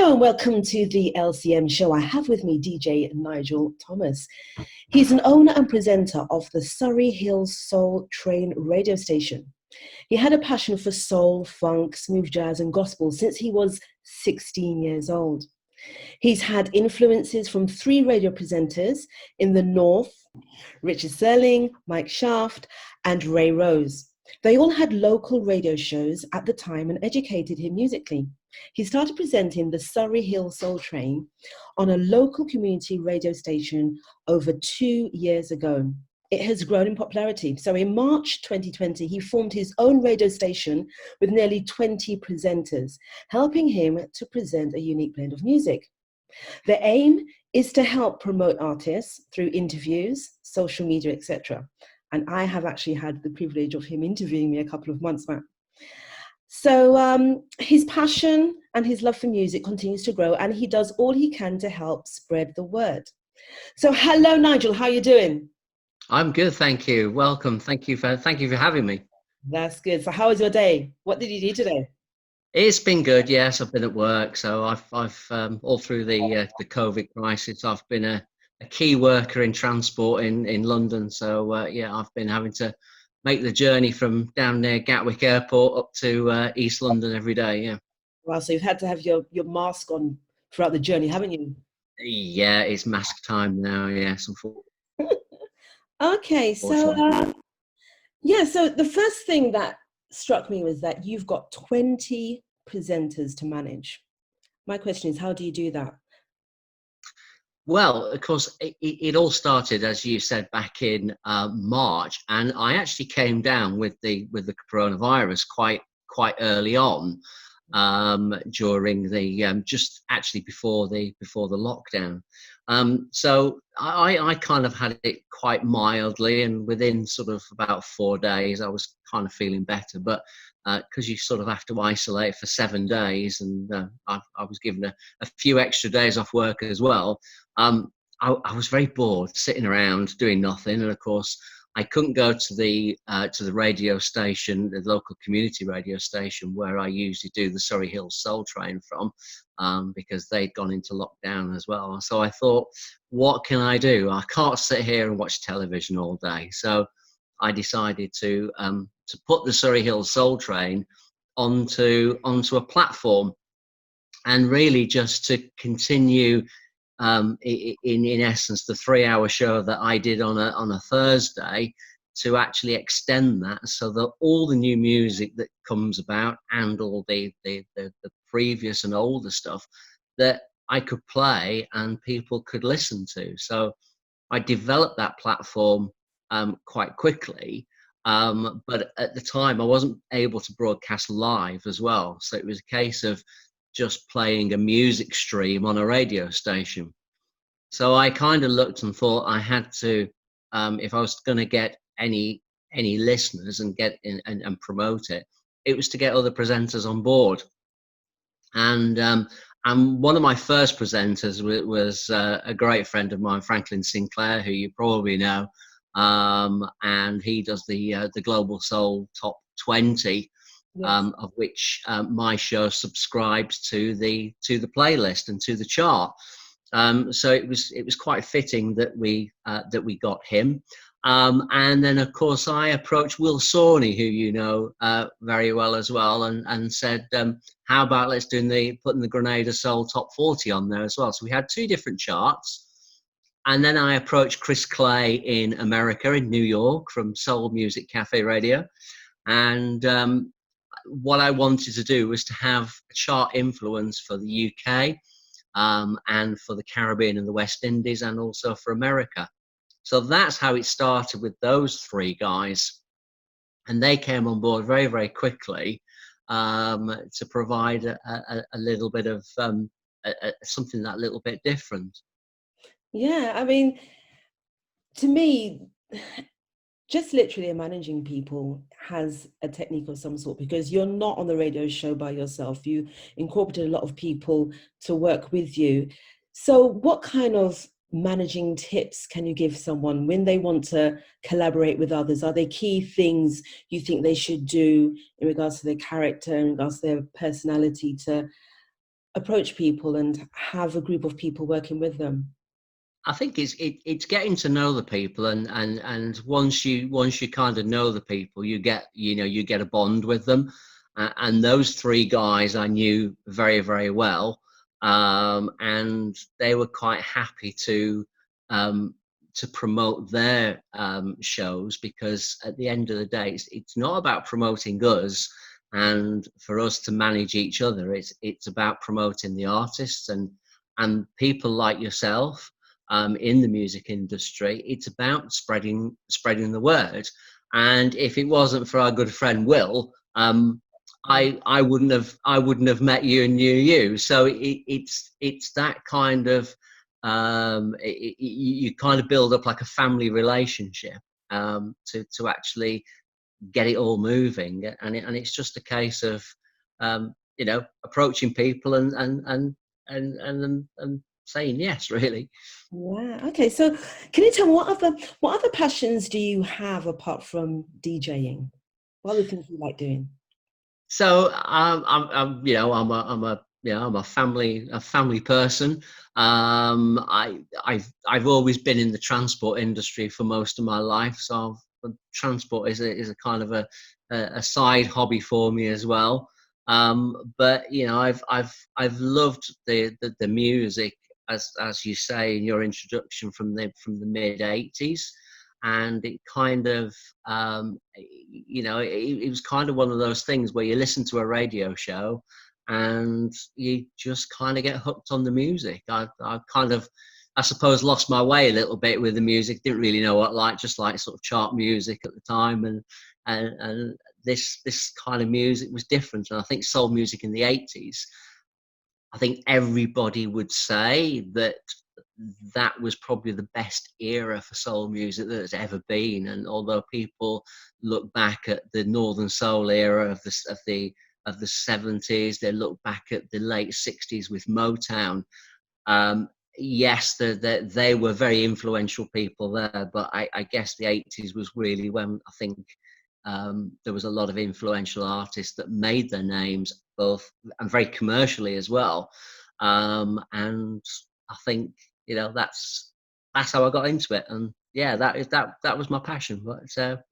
Hello and welcome to the LCM Show. I have with me DJ Nigel Thomas. He's an owner and presenter of the Surrey Hills Soul Train radio station. He had a passion for soul, funk, smooth jazz and gospel since he was 16 years old. He's had influences from 3 radio presenters in the North, Richard Serling, Mike Shaft and Ray Rose. They all had local radio shows at the time and educated him musically. He started presenting the Surrey Hill Soul Train on a local community radio station over 2 years ago. It has grown in popularity. So in March 2020, he formed his own radio station with nearly 20 presenters, helping him to present a unique blend of music. The aim is to help promote artists through interviews, social media, etc. And I have actually had the privilege of him interviewing me a couple of months back. So his passion and his love for music continues to grow, and he does all he can to help spread the word. So hello, Nigel, how are you doing? I'm good, thank you. Welcome. Thank you for having me. That's good. So how was your day? What did you do today? It's been good. Yes, I've been at work, so I've all through the COVID crisis, I've been a key worker in transport in London. So yeah, I've been having to make the journey from down near Gatwick Airport up to East London every day. Yeah. Wow. So you've had to have your mask on throughout the journey, haven't you? Yeah, it's mask time now. Yes, Okay. So yeah. So the first thing that struck me was that you've got 20 presenters to manage. My question is, how do you do that? Well, of course, it all started, as you said, back in March, and I actually came down with the coronavirus quite early on during the just actually before the lockdown. So I kind of had it quite mildly, and within sort of about 4 days, I was kind of feeling better, but. Because you sort of have to isolate for 7 days, and I was given a few extra days off work as well. I was very bored sitting around doing nothing, and of course I couldn't go to the radio station, the local community radio station where I usually do the Surrey Hills Soul Train from, because they'd gone into lockdown as well. So I thought, what can I do? I can't sit here and watch television all day. So I decided to put the Surrey Hills Soul Train onto a platform, and really just to continue in essence the 3-hour show that I did on a Thursday, to actually extend that so that all the new music that comes about and all the previous and older stuff that I could play and people could listen to. So I developed that platform quite quickly, but at the time I wasn't able to broadcast live as well, so it was a case of just playing a music stream on a radio station. So I kind of looked and thought I had to, if I was going to get any listeners and get in and promote it, it was to get other presenters on board. And one of my first presenters was a great friend of mine, Franklin Sinclair, who you probably know. And he does the Global Soul Top 20, yes. Of which my show subscribes to the playlist and to the chart. So it was quite fitting that we got him. And then of course I approached Will Sawney, who you know very well as well, and said, how about let's putting the Grenada Soul Top 40 on there as well. So we had 2 different charts. And then I approached Chris Clay in America, in New York, from Soul Music Cafe Radio. And what I wanted to do was to have a chart influence for the UK, and for the Caribbean and the West Indies, and also for America. So that's how it started with those 3 guys. And they came on board very, very quickly to provide a little bit of something that little bit different. Yeah, I mean, to me, just literally managing people has a technique of some sort, because you're not on the radio show by yourself. You incorporate a lot of people to work with you. So what kind of managing tips can you give someone when they want to collaborate with others? Are there key things you think they should do in regards to their character, in regards to their personality, to approach people and have a group of people working with them? I think it's getting to know the people, and once you kind of know the people, you get a bond with them, and those three guys I knew very, very well, and they were quite happy um, to promote their shows, because at the end of the day, it's not about promoting us and for us to manage each other. It's about promoting the artists and people like yourself in the music industry. It's about spreading the word. And if it wasn't for our good friend Will, I wouldn't have met you and knew you. So it's that kind of you kind of build up like a family relationship to actually get it all moving, and it's just a case of approaching people and saying yes, really. Yeah. Okay. So, can you tell me what other passions do you have apart from DJing? What other things you like doing? So I'm a family person. I've always been in the transport industry for most of my life, so transport is a kind of a side hobby for me as well. But I've loved the music, as you say in your introduction, from the mid 80s, and it kind of it was kind of one of those things where you listen to a radio show and you just kind of get hooked on the music. I kind of, I suppose, lost my way a little bit with the music. Didn't really know what like, just like sort of chart music at the time, and this kind of music was different. And I think soul music in the 80s, I think everybody would say that that was probably the best era for soul music that there's ever been. And although people look back at the Northern Soul era of the 70s, they look back at the late 60s with Motown. Yes, they were very influential people there, but I guess the 80s was really when I think there was a lot of influential artists that made their names, both and very commercially as well. And I think that's how I got into it. And yeah, that was my passion. But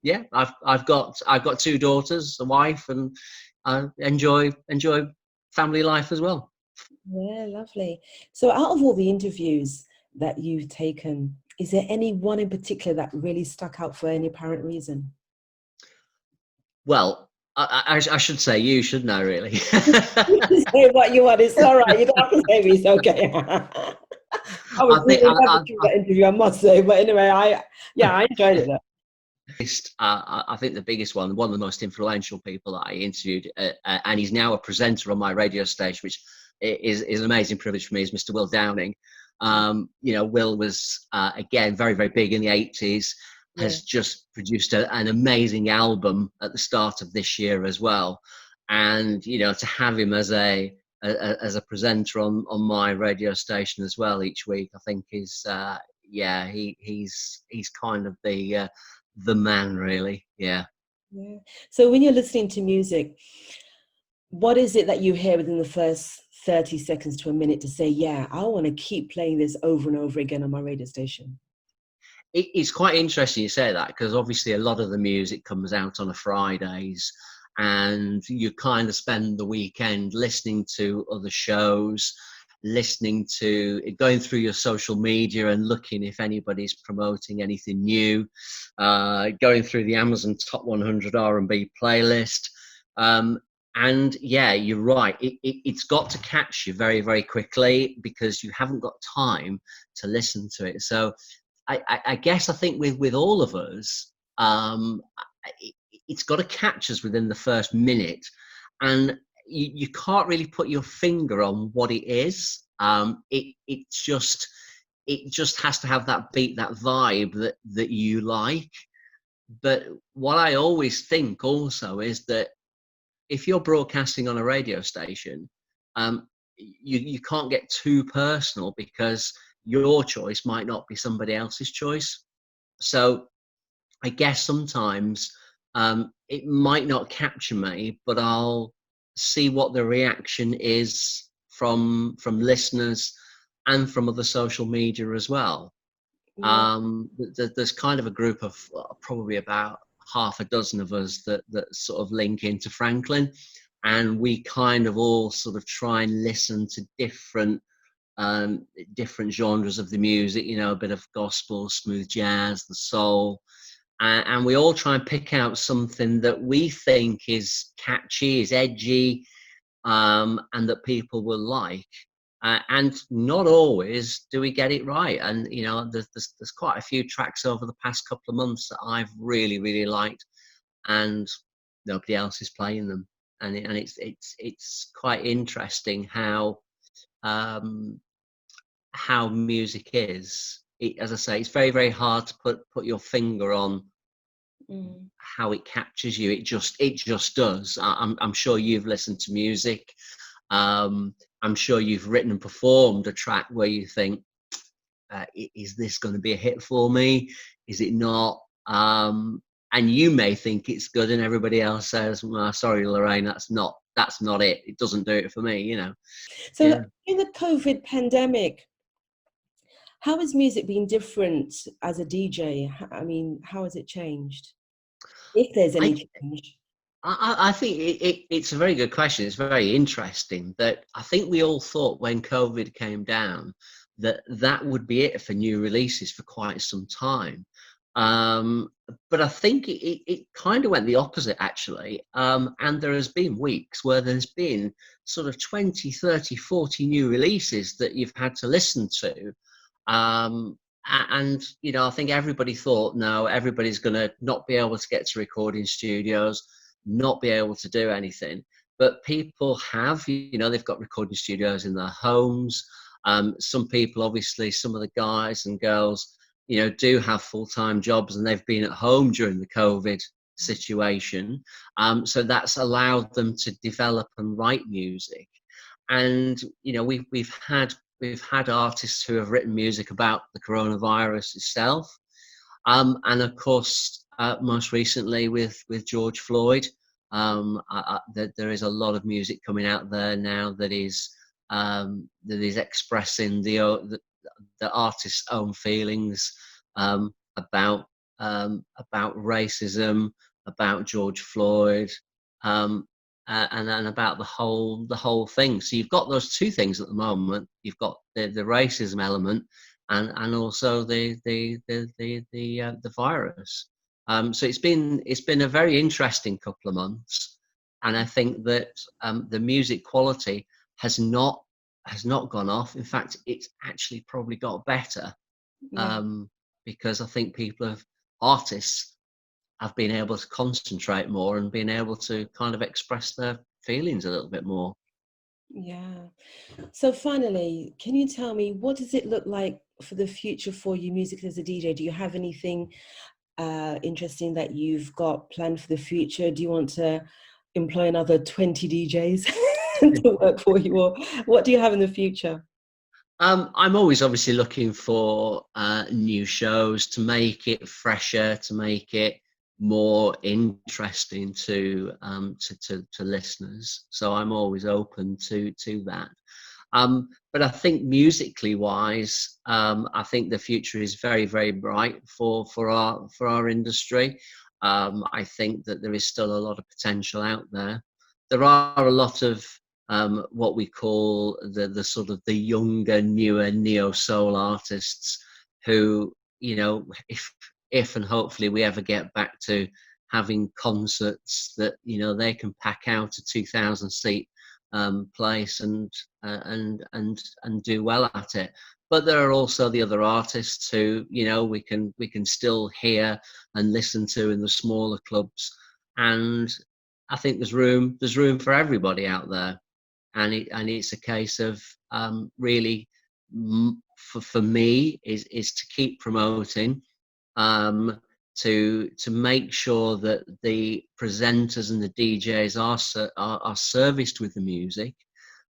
yeah, I've got two daughters, a wife, and I enjoy family life as well. Yeah, lovely. So, out of all the interviews that you've taken, is there any one in particular that really stuck out for any apparent reason? Well, I should say you, shouldn't I, really? You can say what you want. It's all right. You don't have to say me. It's okay. I was I think really happy to that interview, I must say. But anyway, I enjoyed it. Though. I think the biggest one of the most influential people that I interviewed, and he's now a presenter on my radio station, which is an amazing privilege for me, is Mr. Will Downing. Will was again very, very big in the 80s, Yeah. has just produced an amazing album at the start of this year as well. And to have him as a presenter on my radio station as well each week, I think is he's kind of the man, really. Yeah. Yeah. So when you're listening to music, what is it that you hear within the first 30 seconds to a minute to say, yeah, I want to keep playing this over and over again on my radio station? It's quite interesting you say that, because obviously a lot of the music comes out on a Fridays, and you kind of spend the weekend listening to other shows, going through your social media and looking if anybody's promoting anything new, going through the Amazon Top 100 R&B playlist. And yeah, you're right. It's got to catch you very, very quickly, because you haven't got time to listen to it. So I guess I think with all of us, it's got to catch us within the first minute, and you can't really put your finger on what it is. It just has to have that beat, that vibe that you like. But what I always think also is that if you're broadcasting on a radio station, you can't get too personal, because your choice might not be somebody else's choice. So I guess sometimes it might not capture me, but I'll see what the reaction is from listeners and from other social media as well. Yeah. There's kind of a group of probably about half a dozen of us that sort of link into Franklin, and we kind of all sort of try and listen to different genres of the music, you know, a bit of gospel, smooth jazz, the soul, and we all try and pick out something that we think is catchy, is edgy, and that people will like. And not always do we get it right. And you know, there's quite a few tracks over the past couple of months that I've really liked, and nobody else is playing them. And it's quite interesting um, how music is. As I say, it's very hard to put your finger on how it captures you. It just does. I'm sure you've listened to music. I'm sure you've written and performed a track where you think, is this going to be a hit for me? Is it not? And you may think it's good, and everybody else says, well, sorry, Lorraine, that's not it. It doesn't do it for me, you know. So Yeah. in the COVID pandemic, how has music been different as a DJ? I mean, how has it changed? If there's I, any change. I think it's a very good question. It's very interesting that I think we all thought when COVID came down that would be it for new releases for quite some time. But I think it kind of went the opposite, actually. And there has been weeks where there's been sort of 20, 30, 40 new releases that you've had to listen to. And, you know, I think everybody thought, no, everybody's going to not be able to get to recording studios, not be able to do anything. But people have, you know, they've got recording studios in their homes. Some people, obviously, some of the guys and girls, you know, do have full-time jobs, and they've been at home during the COVID situation. So that's allowed them to develop and write music. And, you know, we've had artists who have written music about the coronavirus itself. And of course, most recently with George Floyd, there is a lot of music coming out there now that is expressing the artist's own feelings about racism, about George Floyd, and about the whole thing. So you've got those two things at the moment. You've got the racism element, and also the virus. So it's been a very interesting couple of months, and I think that the music quality has not gone off. In fact, it's actually probably got better, Yeah. because I think artists have been able to concentrate more and been able to kind of express their feelings a little bit more. Yeah. So finally, can you tell me, what does it look like for the future for you musically as a DJ? Do you have anything interesting that you've got planned for the future? Do you want to employ another 20 DJs to work for you, or what do you have in the future? I'm always obviously looking for new shows to make it fresher, to make it more interesting to listeners. So I'm always open to that. But I think musically wise, I think the future is very bright for our industry. I think that there is still a lot of potential out there. There are a lot of what we call the sort of the younger, newer neo soul artists who, you know, if and hopefully we ever get back to having concerts that, you know, they can pack out a 2,000 seat place and do well at it. But there are also the other artists who, you know, we can still hear and listen to in the smaller clubs, and I think there's room for everybody out there, and it's a case of really for me is to keep promoting, to make sure that the presenters and the DJs are serviced with the music,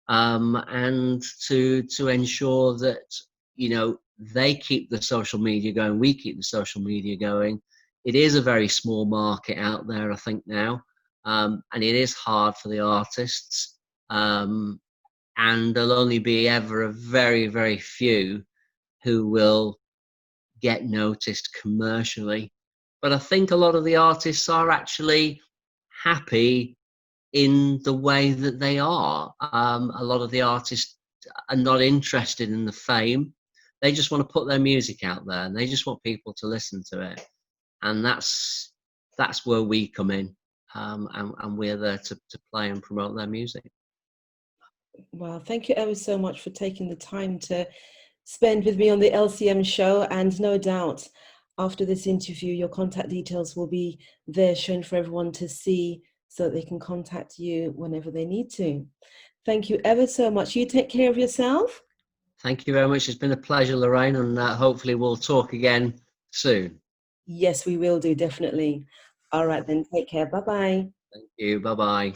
and to ensure that, you know, they keep the social media going, we keep the social media going. It is a very small market out there, I think now, and it is hard for the artists. and there'll only be ever a very, very few who will get noticed commercially. But I think a lot of the artists are actually happy in the way that they are. A lot of the artists are not interested in the fame. They just want to put their music out there, and they just want people to listen to it. And that's where we come in, and we're there to play and promote their music. Well, thank you ever so much for taking the time to spend with me on the LCM show. And no doubt, after this interview, your contact details will be there shown for everyone to see so that they can contact you whenever they need to. Thank you ever so much. You take care of yourself. Thank you very much. It's been a pleasure, Lorraine, and hopefully we'll talk again soon. Yes, we will do, definitely. All right, then. Take care. Bye-bye. Thank you. Bye-bye.